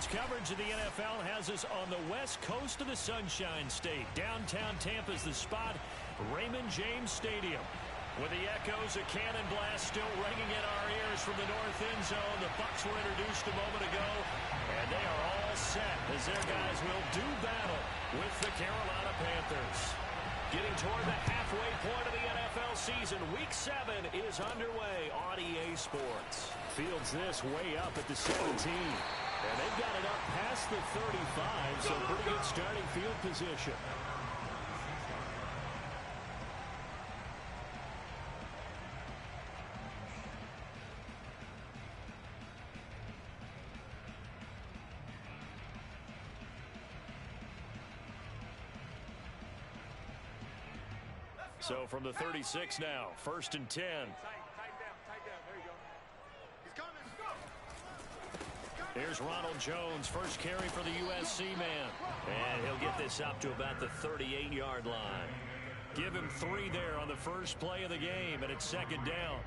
Sports coverage of the NFL has us on the west coast of the Sunshine State. Downtown Tampa's the spot, Raymond James Stadium. With the echoes of cannon blast still ringing in our ears from the north end zone, the Bucs were introduced a moment ago, and they are all set as their guys will do battle with the Carolina Panthers. Getting toward the halfway point of the NFL season, Week 7 is underway on EA Sports. Fields this way up at the 17. And they've got it up past the 35, so pretty good starting field position. So from the 36 now, 1st and 10. Here's Ronald Jones, first carry for the USC man. And he'll get this up to about the 38-yard line. Give him 3 there on the first play of the game, and it's 2nd down.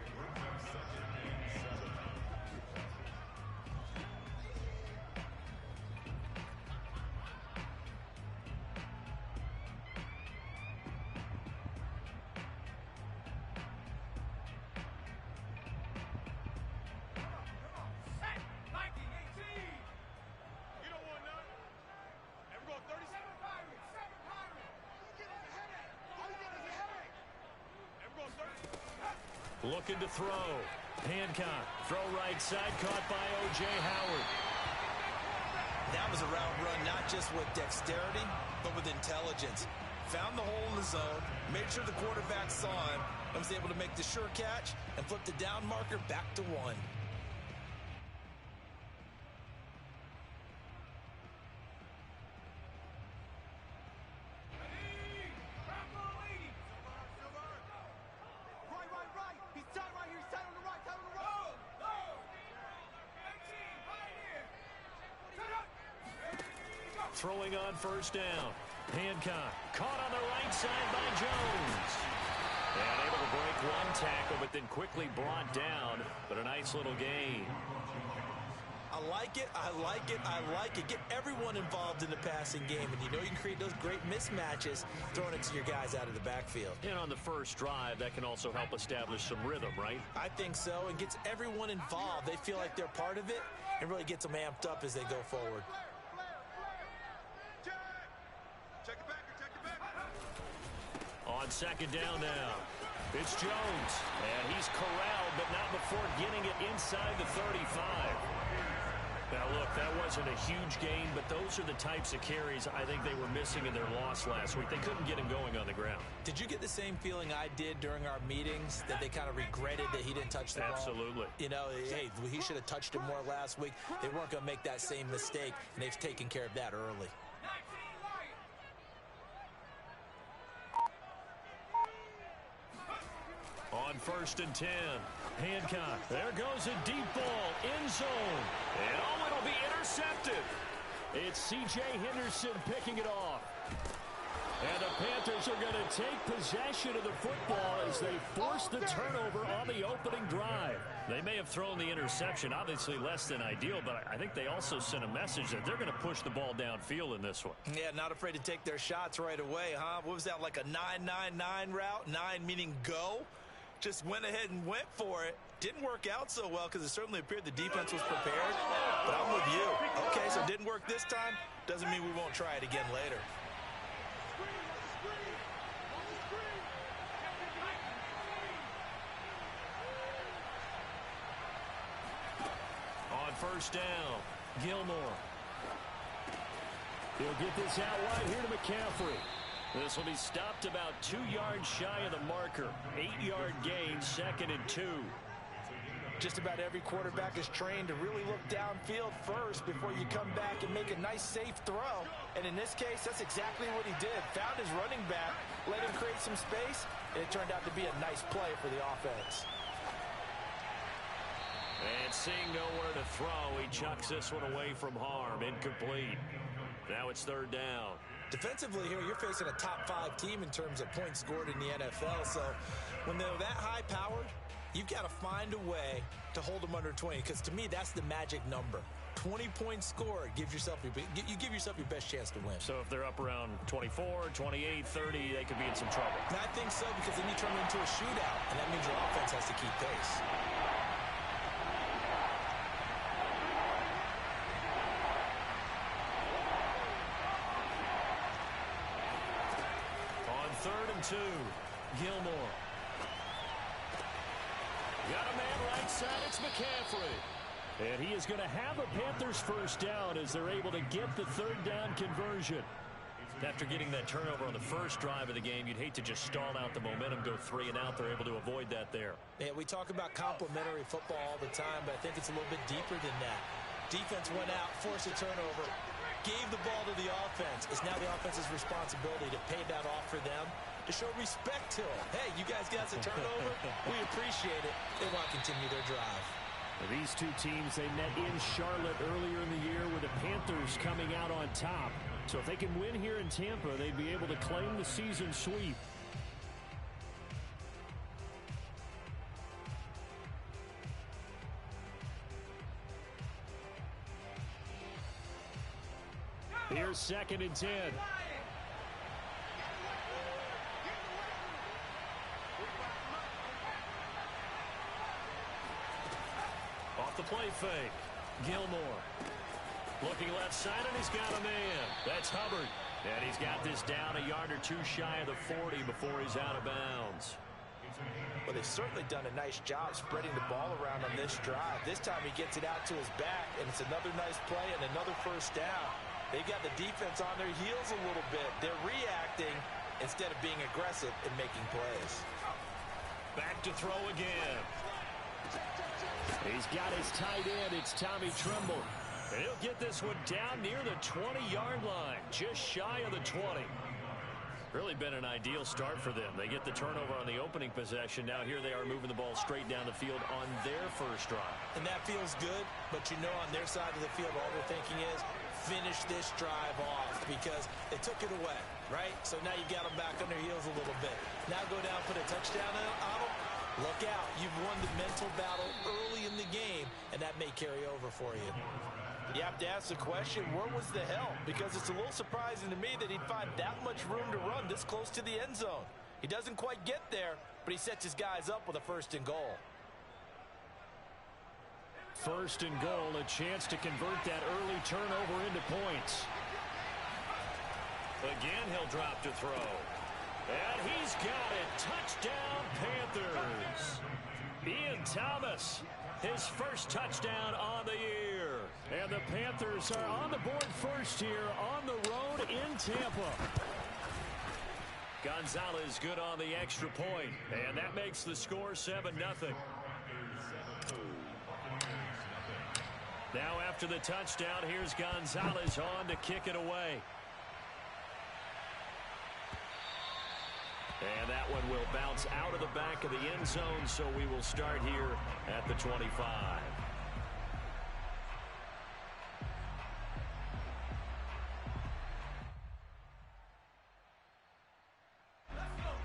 Looking to throw. Hancock. Throw right side. Caught by O.J. Howard. That was a route run not just with dexterity, but with intelligence. Found the hole in the zone, made sure the quarterback saw him, and was able to make the sure catch and flip the down marker back to 1. Throwing on 1st down. Hancock caught on the right side by Jones. And able to break 1 tackle, but then quickly brought down. But a nice little gain. I like it. I like it. I like it. Get everyone involved in the passing game. And you know you can create those great mismatches throwing it to your guys out of the backfield. And on the first drive, that can also help establish some rhythm, right? I think so. And gets everyone involved. They feel like they're part of it and really gets them amped up as they go forward. On 2nd down now, it's Jones, and he's corralled, but not before getting it inside the 35. Now, look, that wasn't a huge gain, but those are the types of carries I think they were missing in their loss last week. They couldn't get him going on the ground. Did you get the same feeling I did during our meetings, that they kind of regretted that he didn't touch the ball? Absolutely. You know, hey, he should have touched it more last week. They weren't going to make that same mistake, and they've taken care of that early. On 1st and 10, Hancock. There goes a deep ball, end zone. And oh, it'll be intercepted. It's C.J. Henderson picking it off. And the Panthers are going to take possession of the football as they force the turnover on the opening drive. They may have thrown the interception, obviously less than ideal, but I think they also sent a message that they're going to push the ball downfield in this one. Yeah, not afraid to take their shots right away, huh? What was that, like a 9-9-9 route? 9 meaning go? Just went ahead and went for it. Didn't work out so well because it certainly appeared the defense was prepared. But I'm with you. Okay, so it didn't work this time. Doesn't mean we won't try it again later. On 1st down, Gilmore. He'll get this out wide here to McCaffrey. This will be stopped about 2 yards shy of the marker. 8-yard gain, 2nd and 2. Just about every quarterback is trained to really look downfield first before you come back and make a nice, safe throw. And in this case, that's exactly what he did. Found his running back, let him create some space, and it turned out to be a nice play for the offense. And seeing nowhere to throw, he chucks this one away from harm. Incomplete. Now it's 3rd down. Defensively here, you're facing a top-5 team in terms of points scored in the NFL. So when they're that high-powered, you've got to find a way to hold them under 20. Because to me, that's the magic number. 20-point score, you give yourself your best chance to win. So if they're up around 24, 28, 30, they could be in some trouble. And I think so, because then you turn it into a shootout, and that means your offense has to keep pace. On 3rd and 2, Gilmore. Got a man right side, it's McCaffrey. And he is going to have a Panthers first down as they're able to get the 3rd down conversion. After getting that turnover on the first drive of the game, you'd hate to just stall out the momentum, go 3 and out. They're able to avoid that there. Yeah, we talk about complementary football all the time, but I think it's a little bit deeper than that. Defense went out, forced a turnover, gave the ball to the offense. It's now the offense's responsibility to pay that off for them, to show respect to them. Hey, you guys got a turnover? We appreciate it. They want to continue their drive. These two teams, they met in Charlotte earlier in the year with the Panthers coming out on top. So if they can win here in Tampa, they'd be able to claim the season sweep. Here's 2nd and 10. Off the play fake. Gilmore. Looking left side, and he's got a man. That's Hubbard. And he's got this down a yard or two shy of the 40 before he's out of bounds. Well, they've certainly done a nice job spreading the ball around on this drive. This time he gets it out to his back, and it's another nice play and another first down. They've got the defense on their heels a little bit. They're reacting instead of being aggressive and making plays. Back to throw again. He's got his tight end. It's Tommy Tremble. And he'll get this one down near the 20-yard line, just shy of the 20. Really been an ideal start for them. They get the turnover on the opening possession. Now here they are moving the ball straight down the field on their first drive. And that feels good, but you know on their side of the field all they're thinking is finish this drive off because they took it away, right? So now you got them back on their heels a little bit. Now go down, put a touchdown on them. Look out. You've won the mental battle early in the game, and that may carry over for you. You have to ask the question, where was the help? Because it's a little surprising to me that he'd find that much room to run this close to the end zone. He doesn't quite get there, but he sets his guys up with a 1st and goal. 1st and goal, a chance to convert that early turnover into points. Again, he'll drop to throw. And he's got it. Touchdown, Panthers. Ian Thomas, his first touchdown on the year. And the Panthers are on the board first here on the road in Tampa. Gonzalez good on the extra point. And that makes the score 7-0. Now after the touchdown, here's Gonzalez on to kick it away. And that one will bounce out of the back of the end zone, so we will start here at the 25.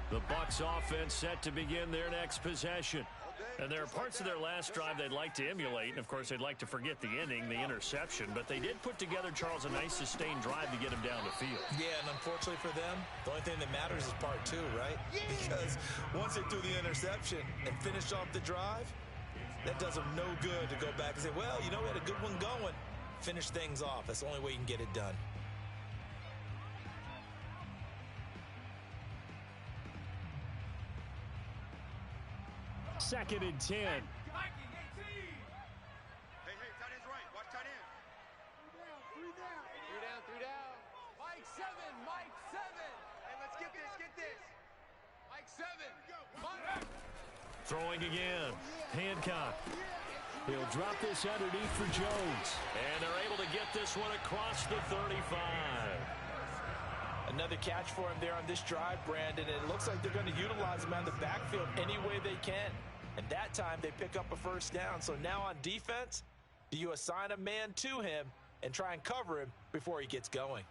The Bucs offense set to begin their next possession. And there are parts of their last drive they'd like to emulate. And, of course, they'd like to forget the ending, the interception. But they did put together, Charles, a nice sustained drive to get him down the field. Yeah, and unfortunately for them, the only thing that matters is part 2, right? Because once they threw the interception and finished off the drive, that does them no good to go back and say, well, you know, we had a good one going. Finish things off. That's the only way you can get it done. Second and 10. Hey, tight end's right. Watch tight end. Three down. Mike 7. Hey, let's get this. Mike 7. Throwing again. Hancock. He'll drop this underneath for Jones. And they're able to get this one across the 35. Another catch for him there on this drive, Brandon. And it looks like they're going to utilize him on the backfield any way they can. And that time they pick up a first down. So now on defense, do you assign a man to him and try and cover him before he gets going?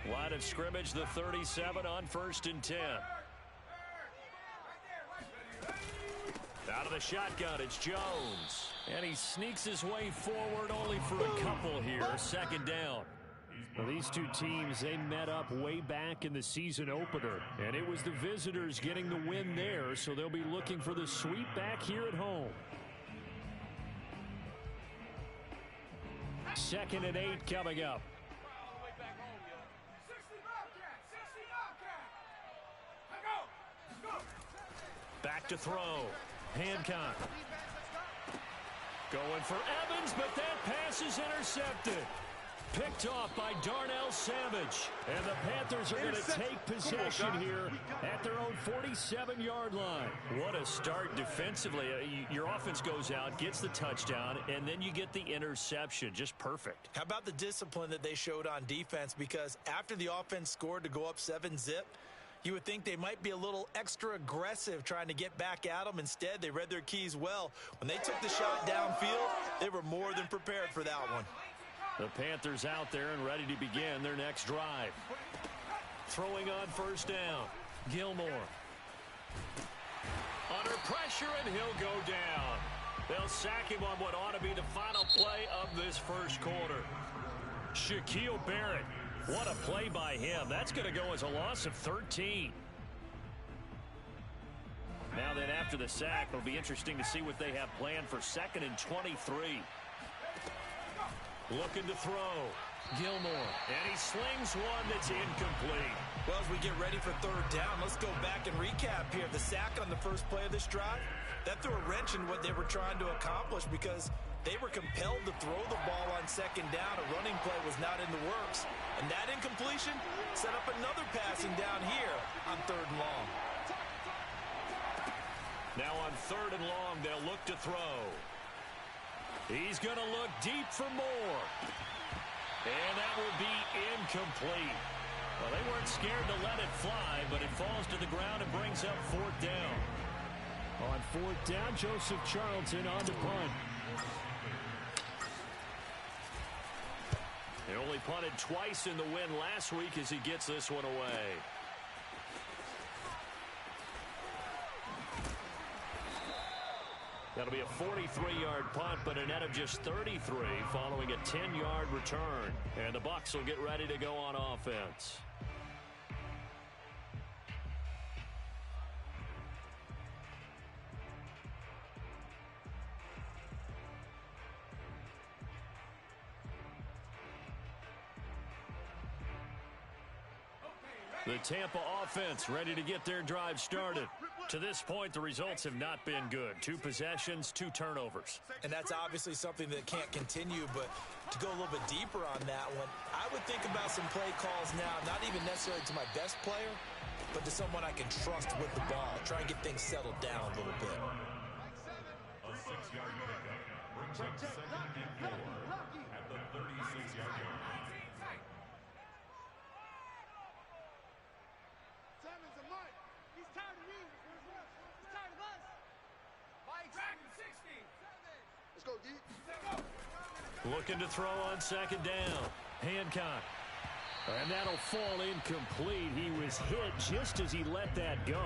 Line of scrimmage, the 37 on 1st and 10. Out of the shotgun, it's Jones. And he sneaks his way forward only for a couple here. Second down. Well, these two teams, they met up way back in the season opener. And it was the visitors getting the win there, so they'll be looking for the sweep back here at home. 2nd and 8 coming up. Back to throw. Hancock. Going for Evans, but that pass is intercepted. Picked off by Darnell Savage. And the Panthers are going to take possession here at their own 47-yard line. What a start defensively. Your offense goes out, gets the touchdown, and then you get the interception. Just perfect. How about the discipline that they showed on defense? Because after the offense scored to go up 7-zip, you would think they might be a little extra aggressive trying to get back at them. Instead, they read their keys well. When they took the shot downfield, they were more than prepared for that one. The Panthers out there and ready to begin their next drive. Throwing on first down. Gilmore. Under pressure, and he'll go down. They'll sack him on what ought to be the final play of this first quarter. Shaquille Barrett. What a play by him. That's going to go as a loss of 13. Now then, after the sack, it'll be interesting to see what they have planned for 2nd and 23. Looking to throw. Gilmore. And he slings one that's incomplete. Well, as we get ready for 3rd down, let's go back and recap here. The sack on the first play of this drive, that threw a wrench in what they were trying to accomplish because they were compelled to throw the ball on 2nd down. A running play was not in the works. And that incompletion set up another passing down here on 3rd and long. Now on 3rd and long, they'll look to throw. He's going to look deep for more. And that will be incomplete. Well, they weren't scared to let it fly, but it falls to the ground and brings up 4th down. On 4th down, Joseph Charlton on the punt. He only punted twice in the win last week as he gets this one away. That'll be a 43-yard punt, but a net of just 33 following a 10-yard return. And the Bucs will get ready to go on offense. The Tampa offense ready to get their drive started. To this point, the results have not been good. 2 possessions, 2 turnovers. And that's obviously something that can't continue, but to go a little bit deeper on that one, I would think about some play calls now, not even necessarily to my best player, but to someone I can trust with the ball. Try and get things settled down a little bit. A 6-yard pickup brings up 2nd and 4 at the 36-yard line. Looking to throw on 2nd down. Hancock. And that'll fall incomplete. He was hit just as he let that go.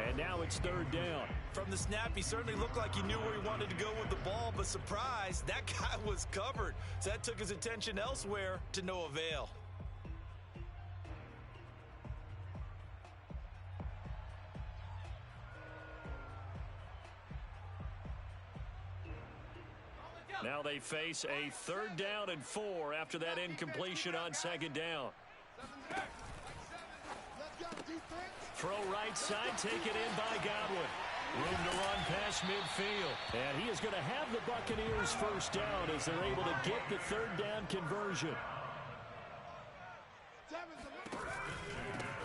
And now it's 3rd down. From the snap, he certainly looked like he knew where he wanted to go with the ball, but surprise, that guy was covered. So that took his attention elsewhere to no avail. Now they face a 3rd down and 4 after that incompletion on 2nd down. Throw right side, taken in by Godwin. Room to run past midfield. And he is going to have the Buccaneers 1st down as they're able to get the 3rd down conversion.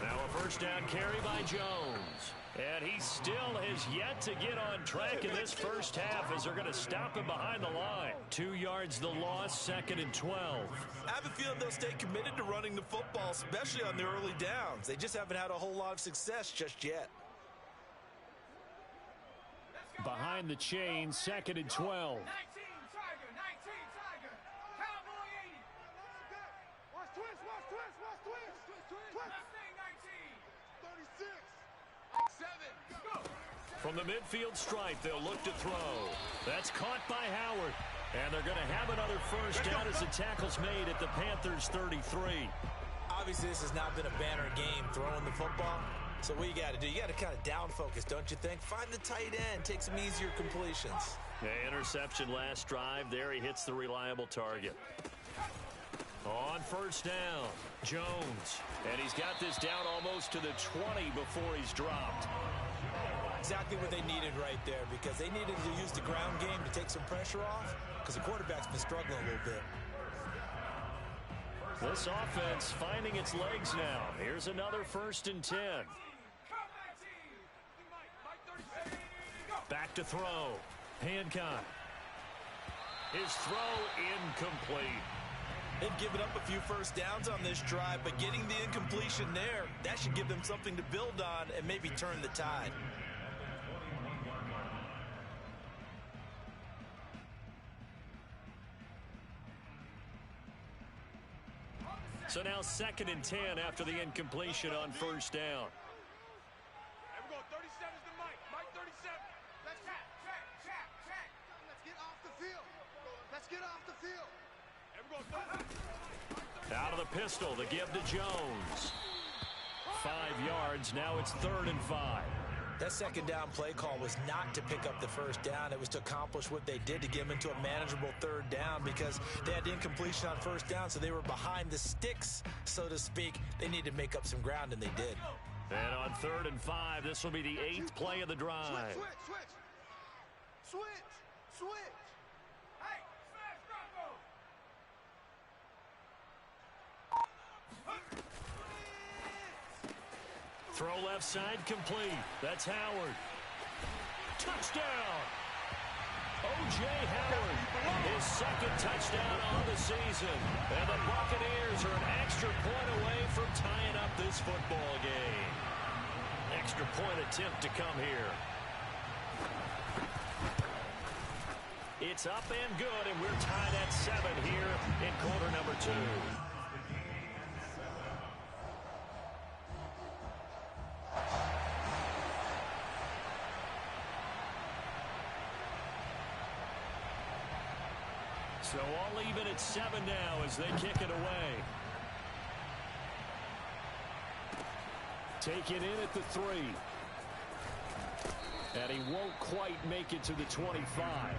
Now a 1st down carry by Jones. And he still has yet to get on track in this first half as they're going to stop him behind the line. 2 yards the loss, 2nd and 12. I have a feeling they'll stay committed to running the football, especially on the early downs. They just haven't had a whole lot of success just yet. Behind the chain, 2nd and 12. 19 Tiger. Cowboy 80. Watch twist. Mustang 19. 36. 7. Go. From the midfield stripe, they'll look to throw. That's caught by Howard. And they're going to have another first down as the tackle's made at the Panthers' 33. Obviously, this has not been a banner game throwing the football. So what you got to do, you got to kind of down focus, don't you think? Find the tight end, take some easier completions. Interception last drive. There he hits the reliable target. On first down, Jones. And he's got this down almost to the 20 before he's dropped. Exactly what they needed right there, because they needed to use the ground game to take some pressure off, because the quarterback's been struggling a little bit. This offense finding its legs now. Here's another 1st and 10. Back to throw. Hancock. His throw incomplete. They've given up a few first downs on this drive, but getting the incompletion there, that should give them something to build on and maybe turn the tide. So now 2nd and 10 after the incompletion on first down. There we go. 37's the Mike. Mike 37. Let's check. Let's get off the field. Let's get off the field. There we go. Out of the pistol, the give to Jones. 5 yards. Now it's 3rd and 5. That second down play call was not to pick up the first down. It was to accomplish what they did, to get them into a manageable 3rd down, because they had incompletion on first down, so they were behind the sticks, so to speak. They needed to make up some ground, and they did. And on 3rd and 5, this will be the 8th play of the drive. Switch. Hey, smash, Bronco. Throw left side complete. That's Howard. Touchdown! O.J. Howard, his 2nd touchdown on the season. And the Buccaneers are an extra point away from tying up this football game. Extra point attempt to come here. It's up and good, and we're tied at 7 here in quarter number 2. So all even at 7 now as they kick it away. Take it in at the 3. And he won't quite make it to the 25.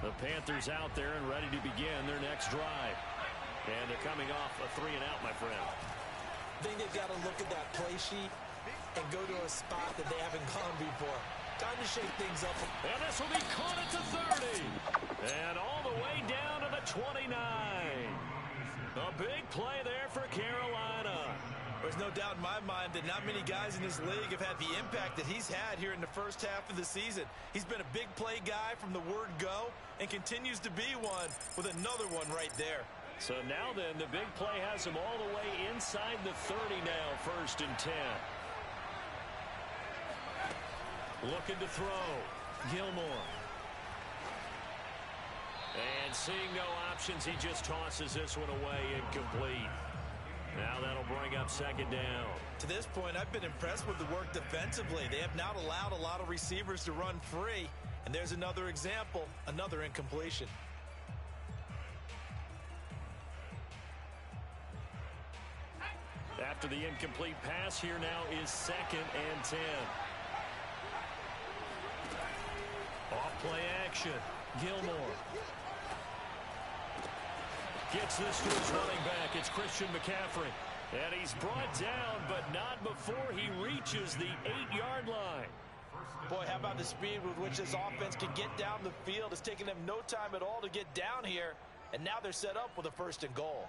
The Panthers out there and ready to begin their next drive. And they're coming off a 3-and-out, my friend. I think they've got to look at that play sheet and go to a spot that they haven't gone before. Time to shake things up. And this will be caught at the 30. And all the way down to the 29. A big play there for Carolina. There's no doubt in my mind that not many guys in this league have had the impact that he's had here in the first half of the season. He's been a big play guy from the word go and continues to be one with another one right there. So now then, the big play has him all the way inside the 30 now, 1st and 10. Looking to throw. Gilmore. And seeing no options, he just tosses this one away incomplete. Now that'll bring up 2nd down. To this point, I've been impressed with the work defensively. They have not allowed a lot of receivers to run free. And there's another example, another incompletion. After the incomplete pass, here now is 2nd and 10. Off play action. Gilmore. Gets this to his running back. It's Christian McCaffrey. And he's brought down, but not before he reaches the 8-yard line. Boy, how about the speed with which this offense can get down the field? It's taken them no time at all to get down here. And now they're set up with a 1st and goal.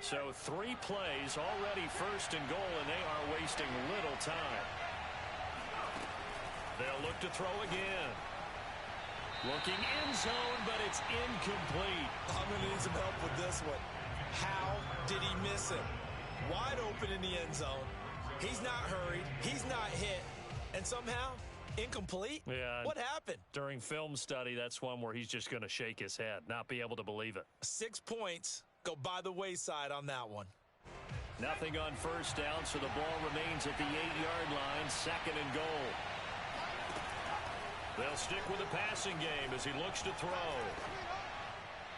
So 3 plays already 1st and goal, and they are wasting little time. They'll look to throw again. Looking end zone, but it's incomplete. I'm going to need some help with this one. How did he miss him? Wide open in the end zone. He's not hurried. He's not hit. And somehow, Incomplete? Yeah. What happened? During film study, that's one where he's just going to shake his head, not be able to believe it. 6 points go by the wayside on that one. Nothing on first down, so the ball remains at the 8-yard line, 2nd and goal. They'll stick with the passing game as he looks to throw.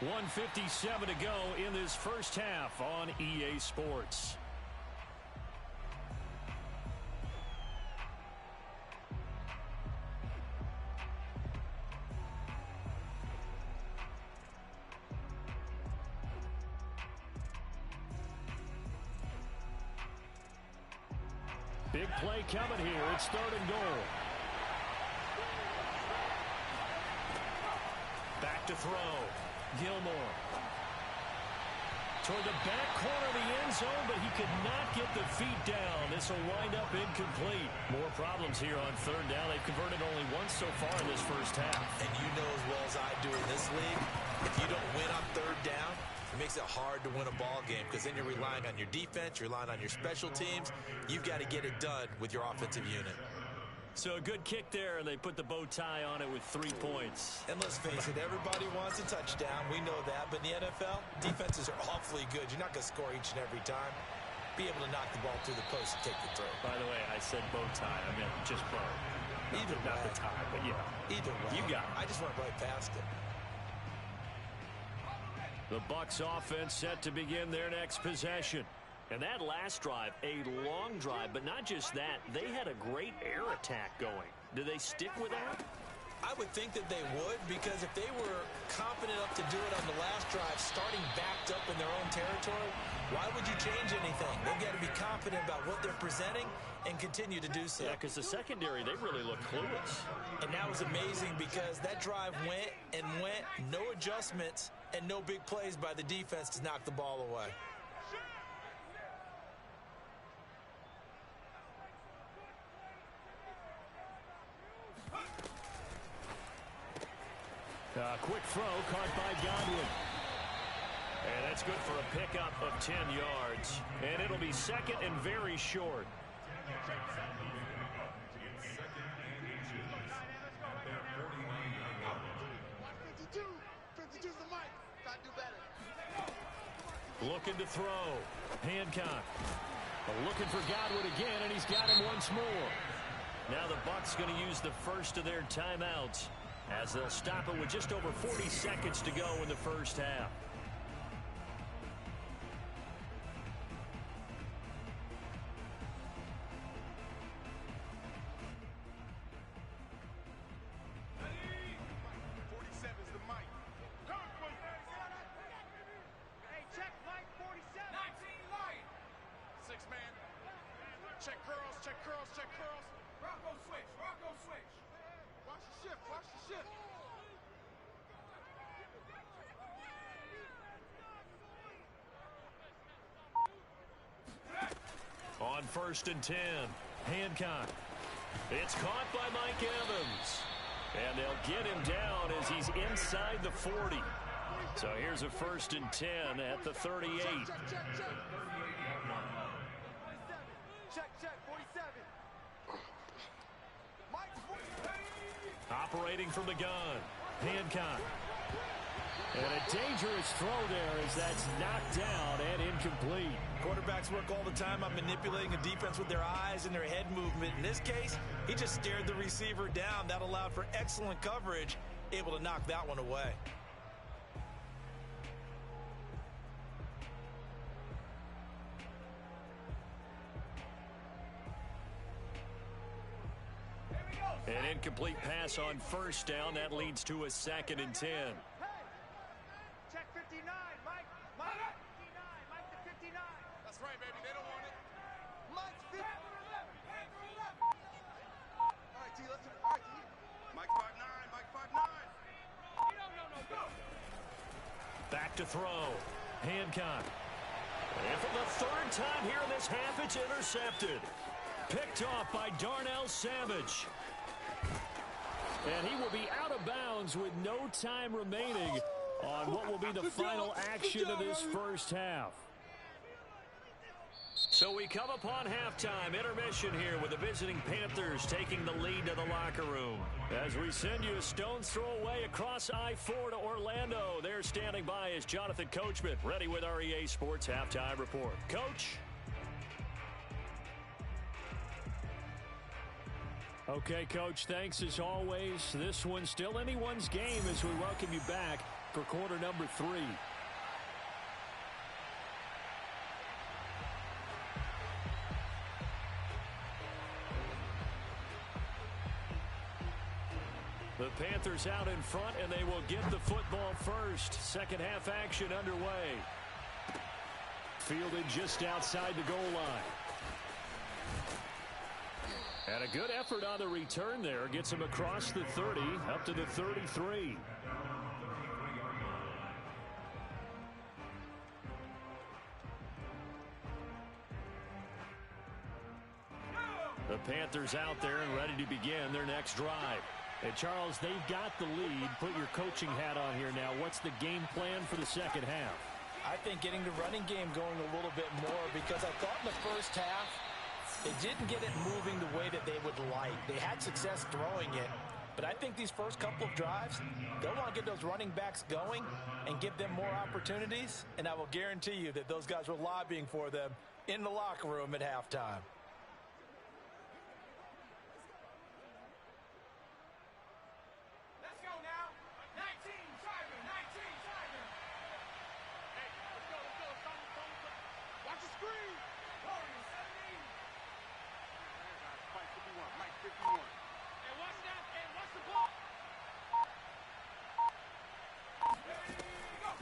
1:57 to go in this first half on EA Sports. Big play coming here. It's 3rd and goal. Back to throw. Gilmore. Toward the back corner of the end zone, but he could not get the feet down. This will wind up incomplete. More problems here on 3rd down. They've converted only once so far in this first half. And you know as well as I do in this league, if you don't win on 3rd down, it makes it hard to win a ball game because then you're relying on your defense, you're relying on your special teams. You've got to get it done with your offensive unit. So a good kick there, and they put the bow tie on it with 3 points. And let's face it, everybody wants a touchdown. We know that. But in the NFL, defenses are awfully good. You're not going to score each and every time. Be able to knock the ball through the post and take the throw. By the way, I said bow tie. I meant just bow. Either Not way. the tie, but yeah. Either way. You got it. I just went right past it. The Bucs offense set to begin their next possession. And that last drive, a long drive, but not just that. They had a great air attack going. Do they stick with that? I would think that they would, because if they were confident enough to do it on the last drive, starting backed up in their own territory, why would you change anything? They've got to be confident about what they're presenting and continue to do so. Yeah, because the secondary, they really look clueless. And that was amazing because that drive went and went, no adjustments and no big plays by the defense to knock the ball away. Quick throw caught by Godwin. And that's good for a pickup of 10 yards. And it'll be 2nd and very short. Looking to throw. Hancock. Looking for Godwin again, and he's got him once more. Now the Bucs going to use the first of their timeouts, as they'll stop it with just over 40 seconds to go in the first half. On 1st and 10, Hancock. It's caught by Mike Evans. And they'll get him down as he's inside the 40. So here's a 1st and 10 at the 38. Check, 47. Operating from the gun, Hancock. And a dangerous throw there as that's knocked down and incomplete. Quarterbacks work all the time on manipulating a defense with their eyes and their head movement. In this case, he just stared the receiver down. That allowed for excellent coverage, able to knock that one away. An incomplete pass on 1st down. That leads to a 2nd and 10. Check 59, Mike. Mike 59, Mike the 59. That's right, baby. They don't want it. Mike's 50. All right, T, listen. All right, T. Mike 5'9", Mike 5'9". No, go. Back to throw. Hancock. And for the 3rd time here in this half, it's intercepted. Picked off by Darnell Savage. And he will be out of bounds with no time remaining on what will be the final action of this first half. So we come upon halftime, intermission here with the visiting Panthers taking the lead to the locker room. As we send you a stone's throw away across I-4 to Orlando, there standing by is Jonathan Coachman, ready with our EA Sports Halftime Report. Coach? Okay, Coach, thanks as always. This one's still anyone's game as we welcome you back for quarter number 3. The Panthers out in front, and they will get the football first. Second half action underway. Fielded just outside the goal line. And a good effort on the return there. Gets him across the 30, up to the 33. The Panthers out there and ready to begin their next drive. And Charles, they've got the lead. Put your coaching hat on here now. What's the game plan for the second half? I think getting the running game going a little bit more, because I thought in the first half they didn't get it moving the way that they would like. They had success throwing it, but I think these first couple of drives, they'll want to get those running backs going and give them more opportunities, and I will guarantee you that those guys were lobbying for them in the locker room at halftime.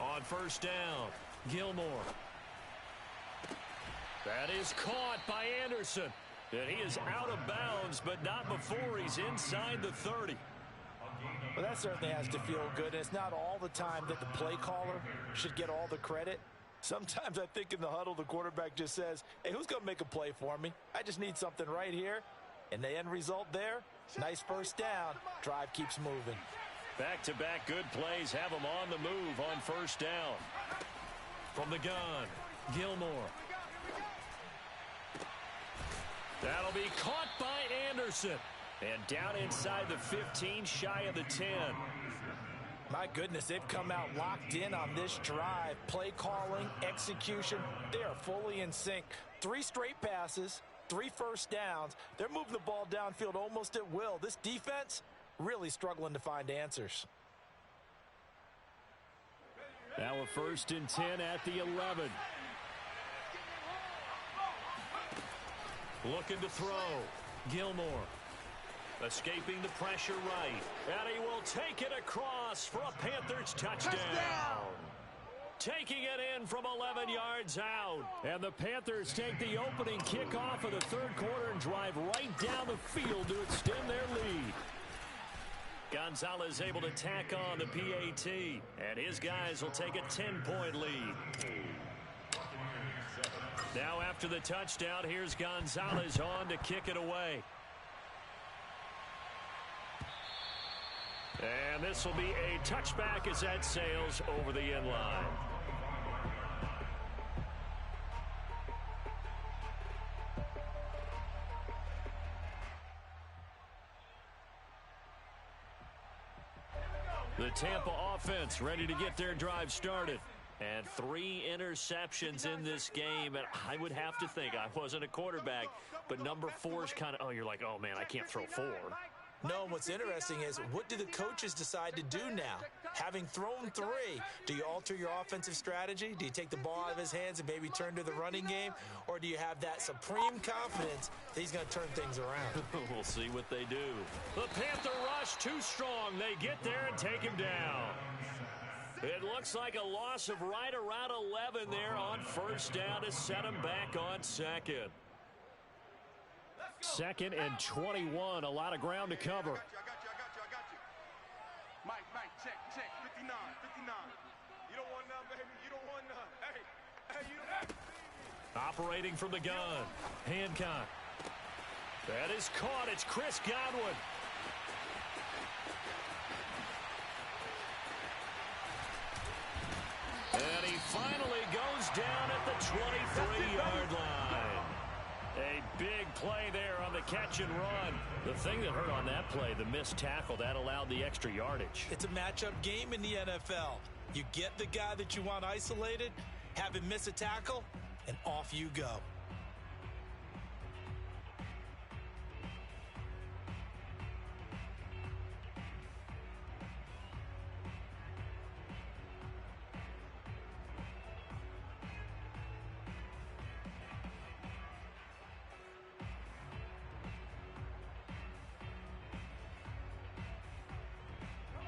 On first down, Gilmore. That is caught by Anderson. And he is out of bounds, but not before he's inside the 30. Well, that certainly has to feel good. And it's not all the time that the play caller should get all the credit. Sometimes I think in the huddle, the quarterback just says, hey, who's going to make a play for me? I just need something right here. And the end result there, nice first down. Drive keeps moving. Back-to-back good plays have him on the move on first down. From the gun, Gilmore. That'll be caught by Anderson. And down inside the 15, shy of the 10. My goodness, they've come out locked in on this drive. Play calling, execution, they are fully in sync. 3 straight passes, 3 first downs. They're moving the ball downfield almost at will. This defense really struggling to find answers. Now a 1st and 10 at the 11. Looking to throw. Gilmore. Escaping the pressure right. And he will take it across for a Panthers touchdown. Taking it in from 11 yards out. And the Panthers take the opening kickoff of the 3rd quarter and drive right down the field to extend their lead. Gonzalez able to tack on the PAT, and his guys will take a 10-point lead. Now after the touchdown, here's Gonzalez on to kick it away. And this will be a touchback as that sails over the end line. The Tampa offense ready to get their drive started. And 3 interceptions in this game. And I would have to think, I wasn't a quarterback, but number 4 is kind of, oh, you're like, oh, man, I can't throw 4. No, what's interesting is, what do the coaches decide to do now? Having thrown 3, do you alter your offensive strategy? Do you take the ball out of his hands and maybe turn to the running game? Or do you have that supreme confidence that he's going to turn things around? We'll see what they do. The Panther rush too strong. They get there and take him down. It looks like a loss of right around 11 there on first down to set him back on 2nd. 2nd and 21. A lot of ground to cover. I got you. Mike, check. 59. You don't want none, baby. You don't want none. Hey, you don't. Operating from the gun. Hancock. That is caught. It's Chris Godwin. And he finally goes down at the 23-yard line. A big play there on the catch and run. The thing that hurt on that play, the missed tackle, that allowed the extra yardage. It's a matchup game in the NFL. You get the guy that you want isolated, have him miss a tackle, and off you go.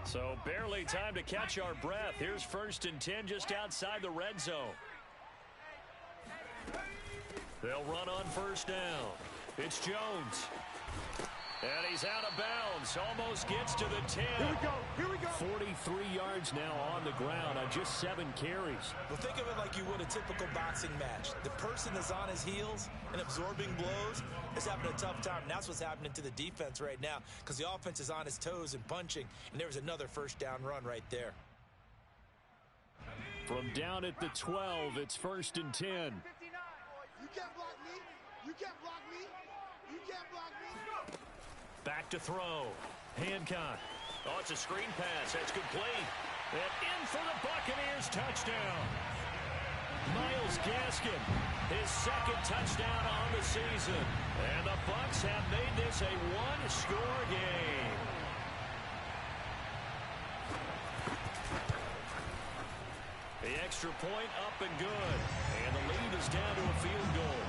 So barely time to catch our breath. Here's 1st and 10 just outside the red zone. They'll run on 1st down. It's Jones. And he's out of bounds. Almost gets to the 10. Here we go. Here we go. 43 yards now on the ground on just 7 carries. Well, think of it like you would a typical boxing match. The person that's on his heels and absorbing blows is having a tough time. And that's what's happening to the defense right now because the offense is on his toes and punching. And there was another 1st down run right there. From down at the 12, it's 1st and 10. You can't block me. You can't block me. You can't block me. Back to throw. Hancock. Oh, it's a screen pass. That's complete. And in for the Buccaneers touchdown. Myles Gaskin, his 2nd touchdown on the season. And the Bucs have made this a one-score game. The extra point up and good. And the lead is down to a field goal.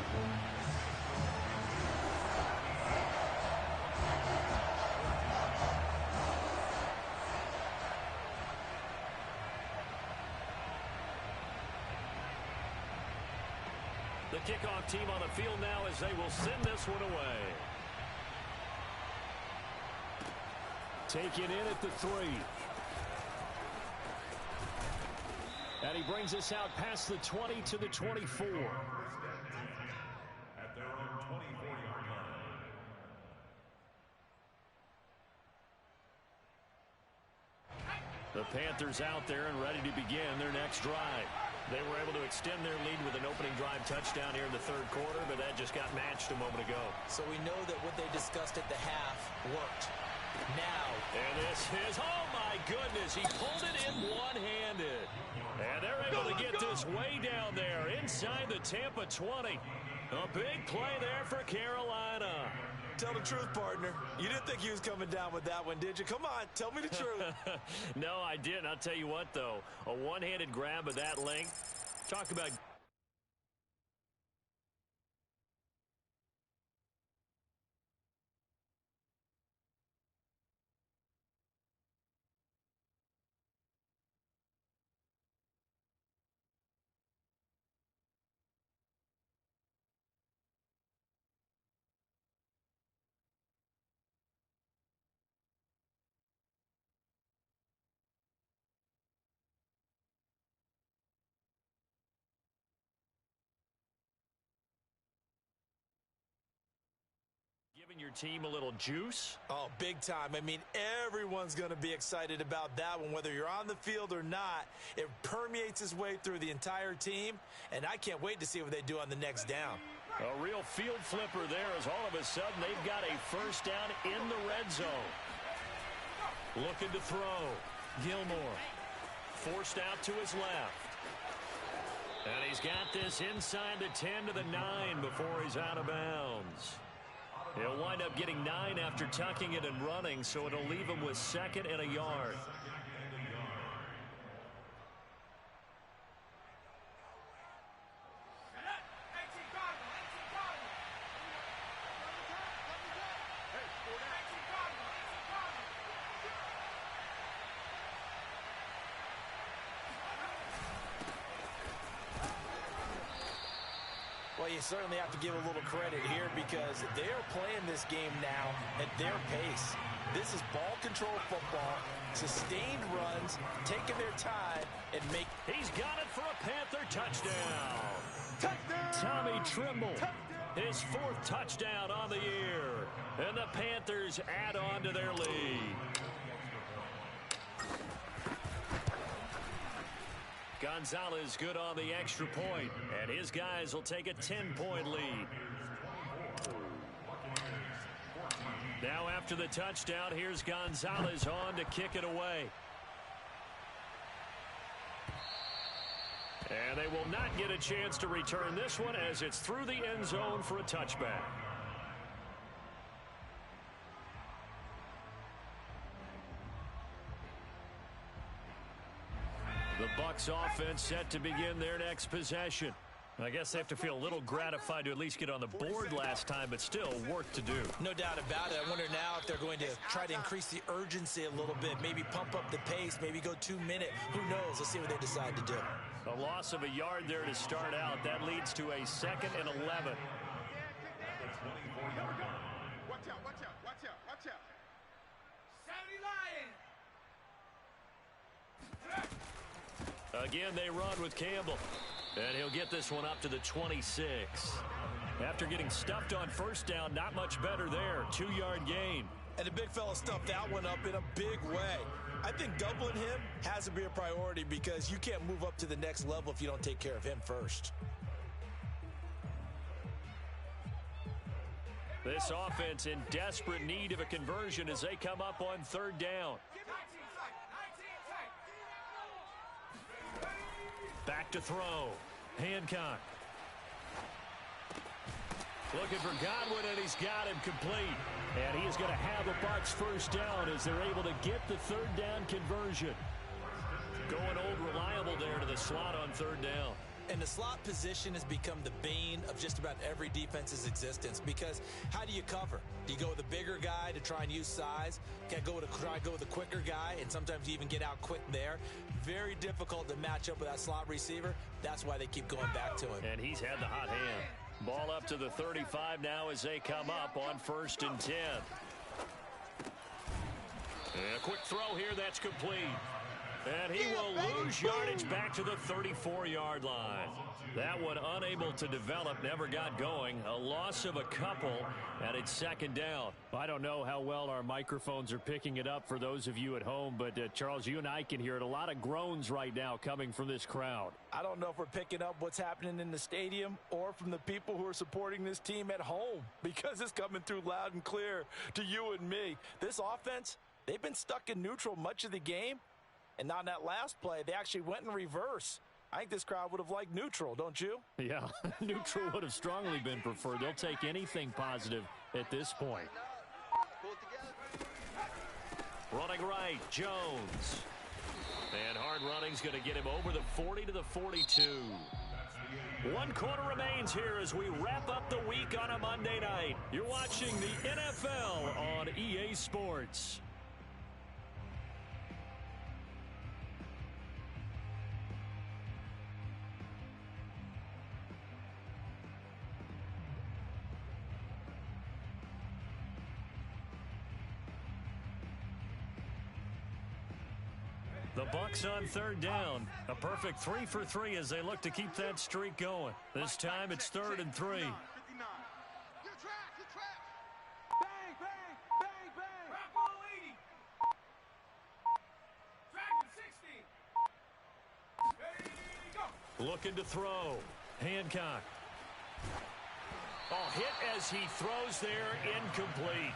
The kickoff team on the field now as they will send this one away. Taken in at the 3. And he brings us out past the 20 to the 24. At their own 24-yard line. The Panthers out there and ready to begin their next drive. They were able to extend their lead with an opening drive touchdown here in the 3rd quarter, but that just got matched a moment ago. So we know that what they discussed at the half worked. Now. And this is, oh my goodness, he pulled it in one-handed. And they're able to get this way down there inside the Tampa 20. A big play there for Carolina. Tell the truth, partner. You didn't think he was coming down with that one, did you? Come on, tell me the truth. No, I didn't. I'll tell you what, though. A one-handed grab of that length. Talk about... Giving your team a little juice? Oh, big time. I mean, everyone's going to be excited about that one, whether you're on the field or not. It permeates its way through the entire team, and I can't wait to see what they do on the next down. A real field flipper there as all of a sudden they've got a 1st down in the red zone. Looking to throw. Gilmore. Forced out to his left. And he's got this inside the 10 to the 9 before he's out of bounds. He'll wind up getting 9 after tucking it and running, so it'll leave him with 2nd and a yard. Well, you certainly have to give a little credit here because they are playing this game now at their pace. This is ball control football, sustained runs, taking their time, and make... He's got it for a Panther touchdown. Touchdown! Tommy Tremble, Touchdown! his 4th touchdown on the year. And the Panthers add on to their lead. Gonzalez good on the extra point, and his guys will take a 10-point lead. After the touchdown, here's Gonzalez on to kick it away. And they will not get a chance to return this one as it's through the end zone for a touchback. The Bucs offense set to begin their next possession. I guess they have to feel a little gratified to at least get on the board last time, but still work to do. No doubt about it. I wonder now if they're going to try to increase the urgency a little bit, maybe pump up the pace, maybe go 2 minute. Who knows? Let's see what they decide to do. A loss of a yard there to start out. That leads to a 2nd and 11. Watch out, watch out, watch out, watch out. 70 Lions. Again, they run with Campbell. And he'll get this one up to the 26. After getting stuffed on first down, not much better there. 2-yard gain. And the big fella stuffed that one up in a big way. I think doubling him has to be a priority because you can't move up to the next level if you don't take care of him first. This offense in desperate need of a conversion as they come up on 3rd down. Back to throw. Hancock. Looking for Godwin, and he's got him complete. And he is going to have a Bucs first down as they're able to get the 3rd down conversion. Going old reliable there to the slot on 3rd down. And the slot position has become the bane of just about every defense's existence because how do you cover? Do you go with a bigger guy to try and use size? Can I try to go with a quicker guy and sometimes you even get out quick there? Very difficult to match up with that slot receiver. That's why they keep going back to him. And he's had the hot hand. Ball up to the 35 now as they come up on 1st and 10. And a quick throw here that's complete. And he will lose yardage back to the 34-yard line. That one unable to develop, never got going. A loss of a couple, and it's 2nd down. I don't know how well our microphones are picking it up for those of you at home, but Charles, you and I can hear it. A lot of groans right now coming from this crowd. I don't know if we're picking up what's happening in the stadium or from the people who are supporting this team at home because it's coming through loud and clear to you and me. This offense, they've been stuck in neutral much of the game. And on that last play, they actually went in reverse. I think this crowd would have liked neutral, don't you? Yeah, neutral would have strongly been preferred. They'll take anything positive at this point. Running right, Jones. And hard running's going to get him over the 40 to the 42. 1 quarter remains here as we wrap up the week on a Monday night. You're watching the NFL on EA Sports. The Bucs on 3rd down. A perfect 3 for 3 as they look to keep that streak going. This time it's 3rd and 3. You're trapped, you're trapped. Bang, bang, bang, bang. Rock ball 80. Dragon 60. Ready, go. Looking to throw. Hancock. Oh, hit as he throws there, incomplete.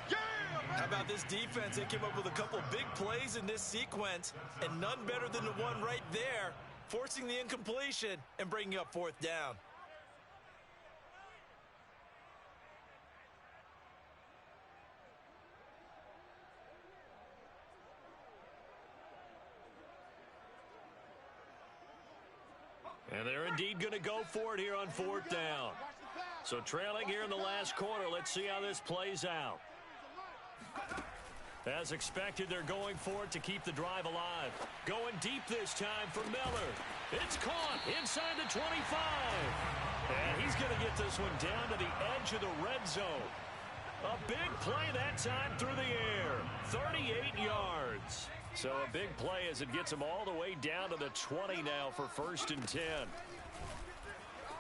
How about this defense? They came up with a couple big plays in this sequence, and none better than the one right there, forcing the incompletion and bringing up 4th down. And they're indeed going to go for it here on 4th down. So trailing here in the last quarter, let's see how this plays out. As expected, they're going for it to keep the drive alive. Going deep this time for Miller. It's caught inside the 25. And he's going to get this one down to the edge of the red zone. A big play that time through the air. 38 yards. So a big play as it gets him all the way down to the 20 now for 1st and 10.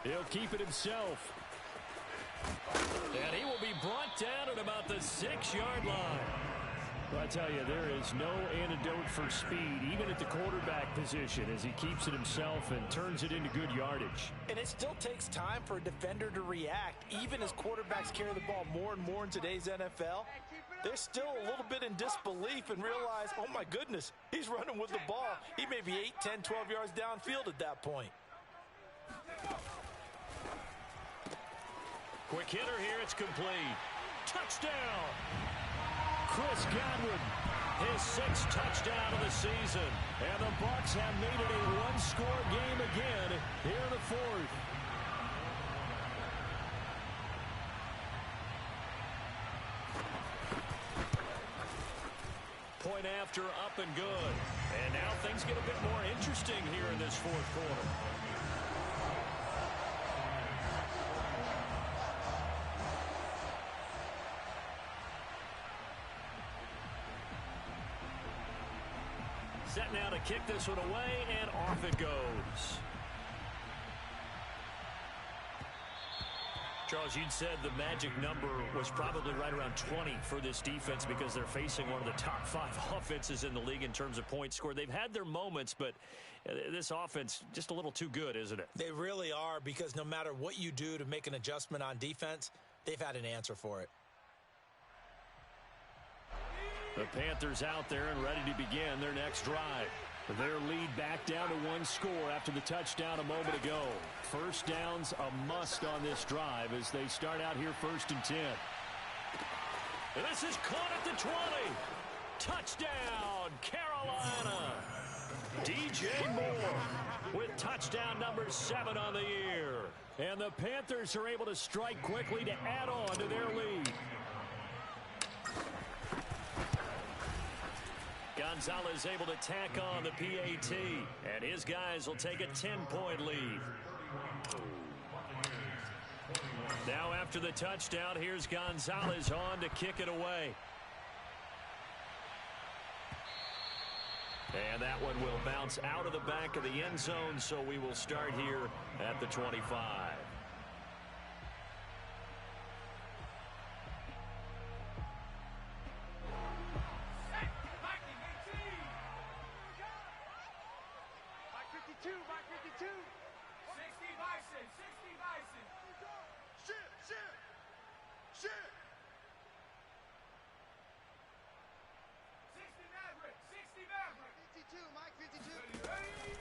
He'll keep it himself. And he will be brought down at about the 6-yard line. Well, I tell you, there is no antidote for speed, even at the quarterback position, as he keeps it himself and turns it into good yardage. And it still takes time for a defender to react, even as quarterbacks carry the ball more and more in today's NFL. they're still a little bit in disbelief and realize, oh my goodness, he's running with the ball. He may be 8, 10, 12 yards downfield at that point. Quick hitter here, it's complete. Touchdown! Chris Godwin, his 6th touchdown of the season. And the Bucs have made it a one-score game again here in the 4th. Point after, up and good. And now things get a bit more interesting here in this 4th quarter. Set now to kick this one away, and off it goes. Charles, you'd said the magic number was probably right around 20 for this defense because they're facing one of the top 5 offenses in the league in terms of points scored. They've had their moments, but this offense just a little too good, isn't it? They really are, because no matter what you do to make an adjustment on defense, they've had an answer for it. The Panthers out there and ready to begin their next drive. Their lead back down to 1 score after the touchdown a moment ago. First down's a must on this drive as they start out here 1st and 10. And this is caught at the 20. Touchdown, Carolina. DJ Moore with touchdown number 7 on the year. And the Panthers are able to strike quickly to add on to their lead. Gonzalez able to tack on the PAT, and his guys will take a 10-point lead. Now after the touchdown, here's Gonzalez on to kick it away. And that one will bounce out of the back of the end zone, so we will start here at the 25.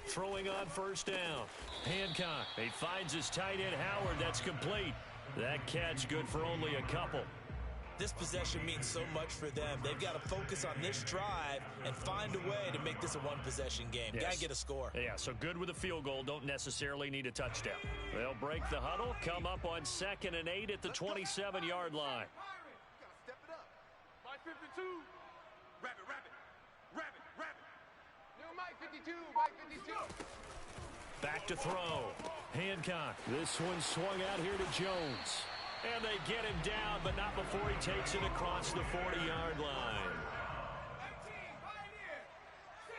Throwing on first down. Hancock. He finds his tight end Howard. That's complete. That catch good for only a couple. This possession means so much for them. They've got to focus on this drive and find a way to make this a one-possession game. Yes. Got to get a score. Yeah, so good with a field goal. Don't necessarily need a touchdown. They'll break the huddle, come up on 2nd and 8 at the 27-yard line. Step it up. Mike 52. Wrap it, wrap it. Wrap it, wrap it. New Mike 52, Mike 52. Back to throw. Hancock. This one swung out here to Jones. And they get him down, but not before he takes it across the 40-yard line.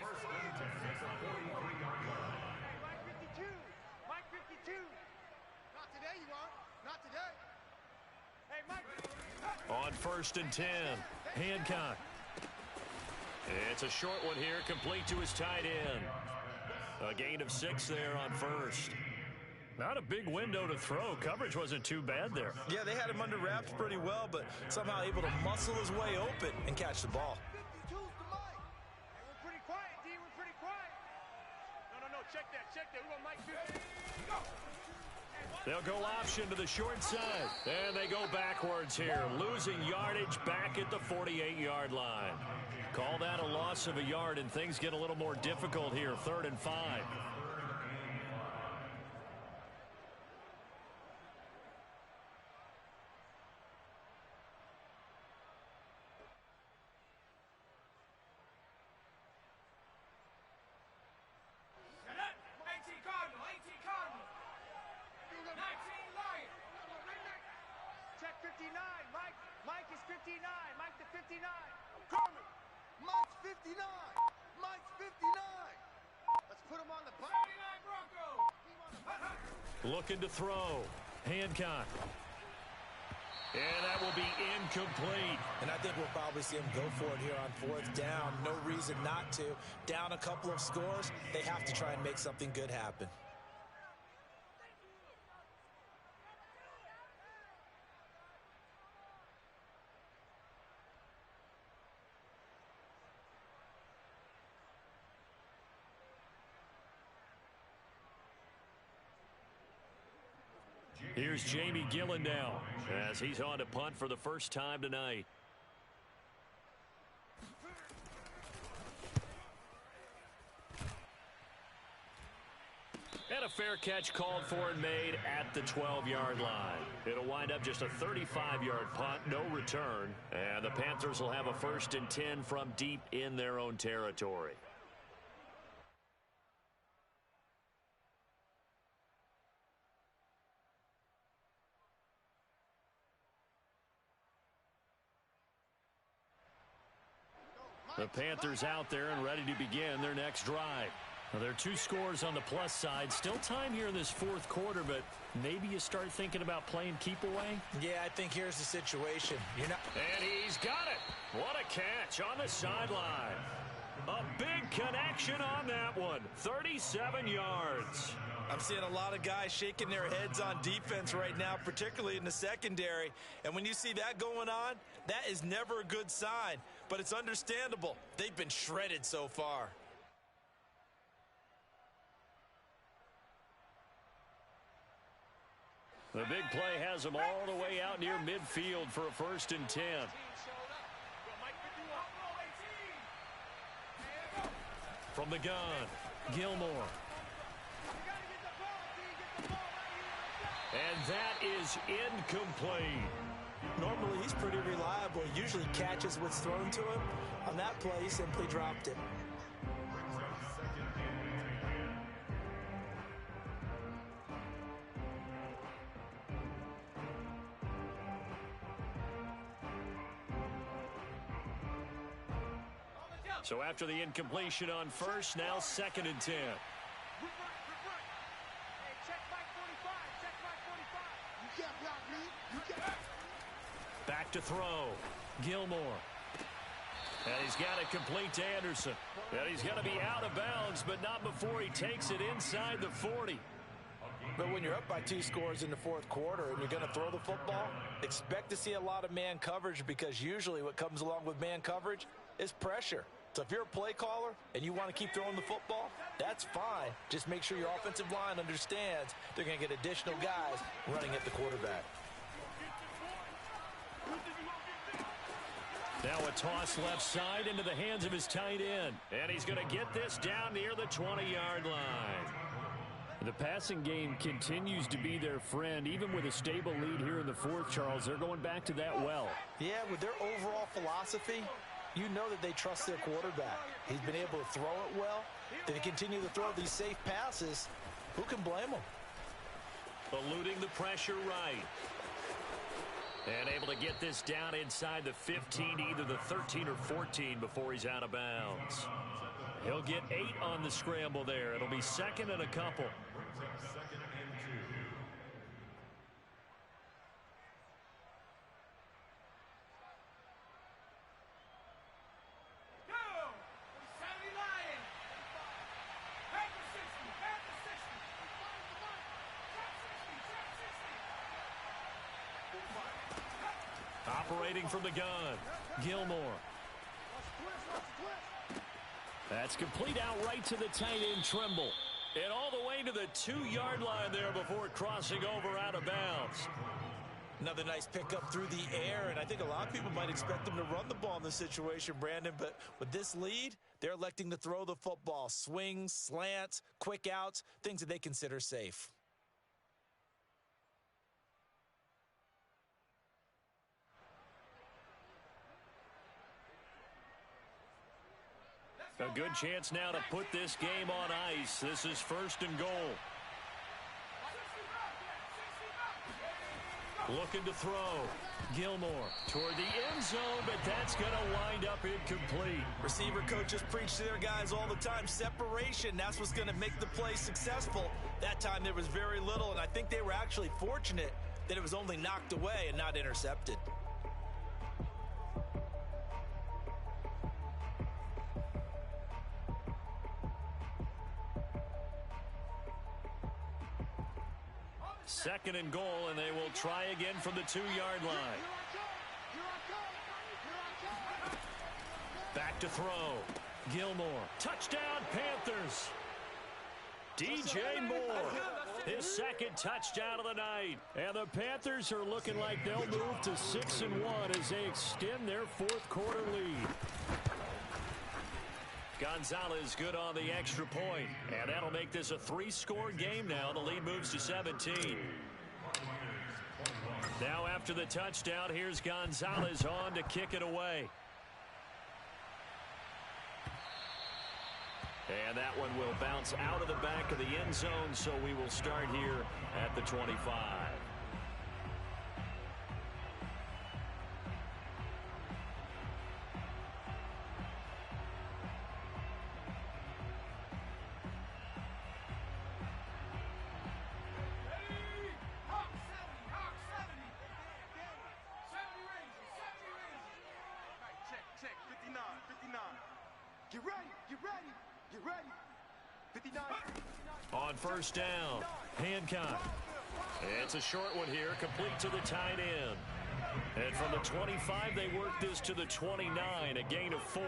First and 10 at the 43-yard line. Hey, Mike 52. Mike 52. Not today, you aren't. Not today. Hey, Mike. On 1st and 10, Hancock. It's a short one here, complete to his tight end. A gain of 6 there on 1st. Not a big window to throw. Coverage wasn't too bad there. Yeah, they had him under wraps pretty well, but somehow able to muscle his way open and catch the ball. 52's the Mike. Hey, we're pretty quiet, D. We're pretty quiet. No. Check that. We want Mike 50. Go. They'll go option to the short side. And they go backwards here, losing yardage back at the 48-yard line. Call that a loss of a yard, and things get a little more difficult here, 3rd and 5. Check 59. Mike is 59. Mike to 59. I'm coming. Mike's 59. Mike's 59. Let's put him on the bike. 79 Broncos. Looking to throw. Hancock. And that will be incomplete. And I think we'll probably see him go for it here on 4th down. No reason not to. Down a couple of scores, they have to try and make something good happen. Here's Jamie Gillen now as he's on to punt for the first time tonight. And a fair catch called for and made at the 12-yard line. It'll wind up just a 35-yard punt, no return. And the Panthers will have a 1st and 10 from deep in their own territory. The Panthers out there and ready to begin their next drive. Now, there are 2 scores on the plus side. Still time here in this 4th quarter, but maybe you start thinking about playing keep away? Yeah, I think here's the situation. And he's got it. What a catch on the sideline. A big connection on that one. 37 yards. I'm seeing a lot of guys shaking their heads on defense right now, particularly in the secondary. And when you see that going on, that is never a good sign. But it's understandable. They've been shredded so far. The big play has them all the way out near midfield for a 1st and 10. From the gun, Gilmore. And that is incomplete. Normally, he's pretty reliable. He usually catches what's thrown to him. On that play, he simply dropped it. So after the incompletion on 1st, now 2nd and 10. Back to throw. Gilmore. And he's got it complete to Anderson. And he's going to be out of bounds, but not before he takes it inside the 40. But when you're up by 2 scores in the 4th quarter and you're going to throw the football, expect to see a lot of man coverage, because usually what comes along with man coverage is pressure. So if you're a play caller and you want to keep throwing the football, that's fine. Just make sure your offensive line understands they're going to get additional guys running at the quarterback. Now a toss left side into the hands of his tight end. And he's going to get this down near the 20-yard line. The passing game continues to be their friend. Even with a stable lead here in the 4th, Charles, they're going back to that well. Yeah, with their overall philosophy, you know that they trust their quarterback. He's been able to throw it well. They continue to throw these safe passes. Who can blame them? Eluding the pressure right. And able to get this down inside the 15, either the 13 or 14 before he's out of bounds. He'll get 8 on the scramble there. It'll be 2nd and a couple. Operating from the gun, Gilmore. That's complete out right to the tight end, Trimble. And all the way to the 2-yard line there before crossing over out of bounds. Another nice pickup through the air, and I think a lot of people might expect them to run the ball in this situation, Brandon, but with this lead, they're electing to throw the football. Swings, slants, quick outs, things that they consider safe. A good chance now to put this game on ice. This is 1st and goal. Looking to throw. Gilmore toward the end zone, but that's going to wind up incomplete. Receiver coaches preach to their guys all the time. Separation, that's what's going to make the play successful. That time there was very little, and I think they were actually fortunate that it was only knocked away and not intercepted. Second and goal, and they will try again from the 2-yard line. Back to throw. Gilmore. Touchdown, Panthers. DJ Moore, his second touchdown of the night. And the Panthers are looking like they'll move to 6-1 as they extend their fourth quarter lead. Gonzalez good on the extra point, and that'll make this a three-score game now. The lead moves to 17. Now after the touchdown, here's Gonzalez on to kick it away. And that one will bounce out of the back of the end zone, so we will start here at the 25. Check, 59, 59. Get ready, get ready. Get ready. 59. On first down, Hancock. It's a short one here, complete to the tight end. And from the 25, they work this to the 29, a gain of 4.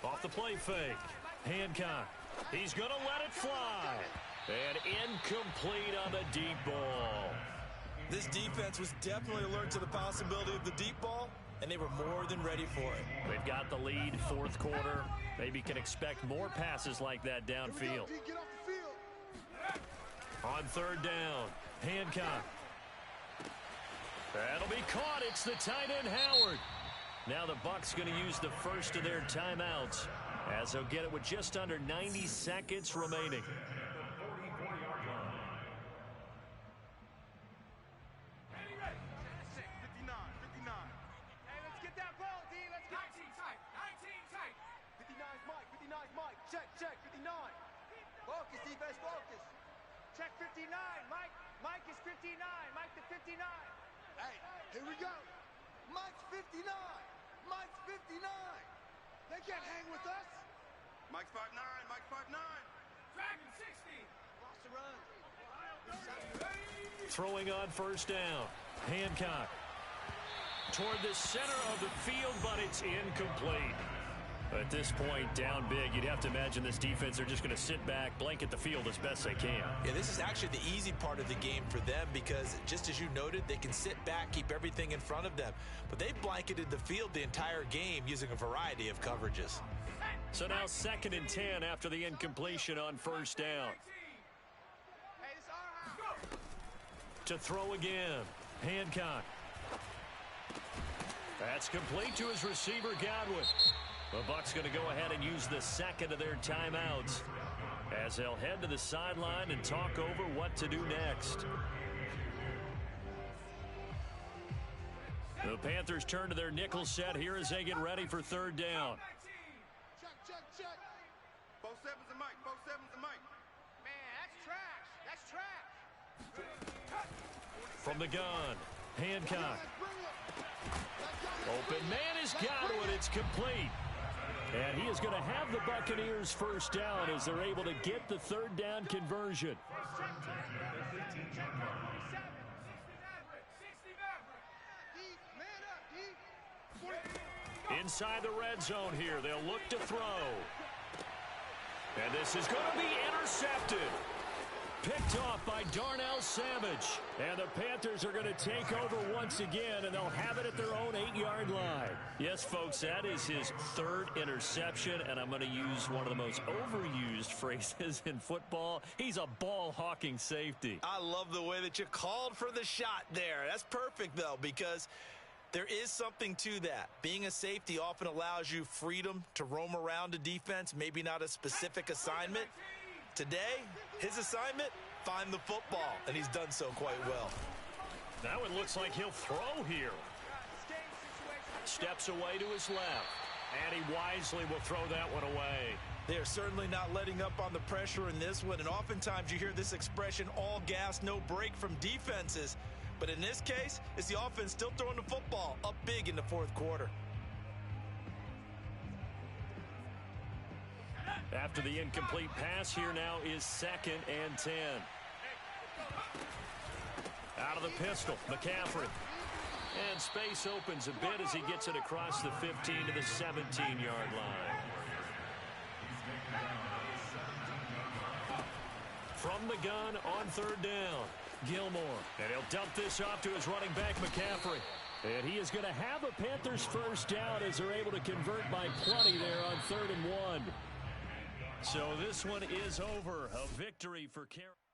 Off the play fake, Hancock. He's going to let it fly. And incomplete on the deep ball. This defense was definitely alert to the possibility of the deep ball, and they were more than ready for it. They've got the lead, fourth quarter. Maybe can expect more passes like that downfield. Get off the field. On third down, Hancock. That'll be caught. It's the tight end, Howard. Now the Bucs going to use the first of their timeouts as they'll get it with just under 90 seconds remaining. Check, 59. Focus, defense, focus. Check 59. Mike is 59. Mike to 59. Hey, here we go. Mike's 59. Mike's 59. They can't hang with us. Mike's 5'9. Mike's 5'9. Dragon 60. Lost the run. Throwing on first down. Hancock. Toward the center of the field, but it's incomplete. At this point, down big, you'd have to imagine this defense, they're just going to sit back, blanket the field as best they can. Yeah, this is actually the easy part of the game for them because, just as you noted, they can sit back, keep everything in front of them. But they blanketed the field the entire game using a variety of coverages. So now 2nd and 10 after the incompletion on first down. To throw again, Hancock. That's complete to his receiver, Godwin. The Bucs going to go ahead and use the second of their timeouts as they'll head to the sideline and talk over what to do next. The Panthers turn to their nickel set here as they get ready for third down. Check. 4-7's a Mike. 4-7's a Mike. Man, that's trash. From the gun, Hancock. Open man is Godwin. It's complete. And he is going to have the Buccaneers first down as they're able to get the third down conversion. Inside the red zone here, they'll look to throw. And this is going to be intercepted. Picked off by Darnell Savage. And the Panthers are going to take over once again, and they'll have it at their own 8-yard line. Yes, folks, that is his third interception, and I'm going to use one of the most overused phrases in football. He's a ball-hawking safety. I love the way that you called for the shot there. That's perfect, though, because there is something to that. Being a safety often allows you freedom to roam around a defense, maybe not a specific assignment. Today, his assignment, find the football, and he's done so quite well. That one looks like he'll throw here. Steps away to his left, and he wisely will throw that one away. They are certainly not letting up on the pressure in this one, and oftentimes you hear this expression, all gas, no break from defenses. But in this case, it's the offense still throwing the football up big in the fourth quarter. After the incomplete pass, here now is 2nd and 10. Out of the pistol, McCaffrey. And space opens a bit as he gets it across the 15 to the 17-yard line. From the gun on third down, Gilmore. And he'll dump this off to his running back, McCaffrey. And he is going to have a Panthers first down as they're able to convert by plenty there on 3rd and 1. So this one is over. A victory for Carolina.